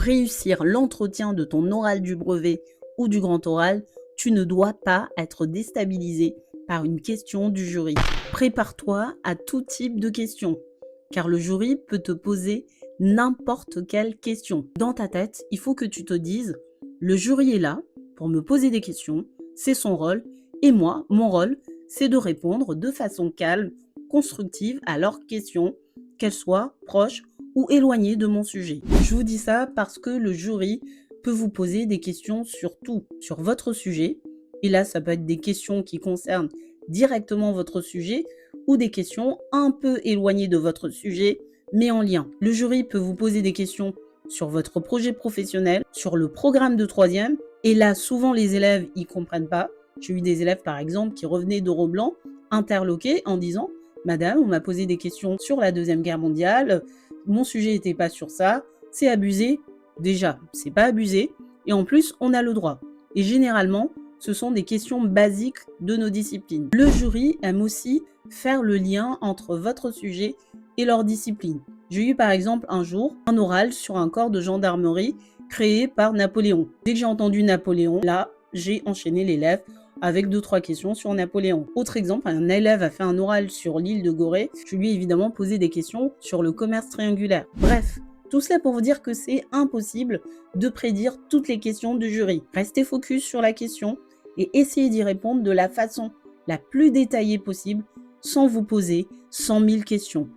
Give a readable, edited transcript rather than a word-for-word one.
réussir l'entretien de ton oral du brevet ou du grand oral, tu ne dois pas être déstabilisé par une question du jury. Prépare-toi à tout type de questions, car le jury peut te poser n'importe quelle question. Dans ta tête, il faut que tu te dises, le jury est là pour me poser des questions, c'est son rôle, et moi, mon rôle, c'est de répondre de façon calme, constructive à leurs questions, qu'elles soient proches ou éloignées de mon sujet. Je vous dis ça parce que le jury peut vous poser des questions sur tout, sur votre sujet, et là, ça peut être des questions qui concernent directement votre sujet ou des questions un peu éloignées de votre sujet, mais en lien. Le jury peut vous poser des questions sur votre projet professionnel, sur le programme de troisième, et là, souvent, les élèves, ils comprennent pas. J'ai eu des élèves, par exemple, qui revenaient d'Euro Blanc, interloqués en disant « Madame, on m'a posé des questions sur la Deuxième Guerre mondiale, mon sujet n'était pas sur ça, c'est abusé. » Déjà, c'est pas abusé, et en plus, on a le droit. Et généralement, ce sont des questions basiques de nos disciplines. Le jury aime aussi faire le lien entre votre sujet et leur discipline. J'ai eu par exemple un jour un oral sur un corps de gendarmerie créé par Napoléon. Dès que j'ai entendu Napoléon, là, j'ai enchaîné l'élève avec 2-3 questions sur Napoléon. Autre exemple, un élève a fait un oral sur l'île de Gorée. Je lui ai évidemment posé des questions sur le commerce triangulaire. Bref, tout cela pour vous dire que c'est impossible de prédire toutes les questions du jury. Restez focus sur la question et essayez d'y répondre de la façon la plus détaillée possible sans vous poser 100 000 questions.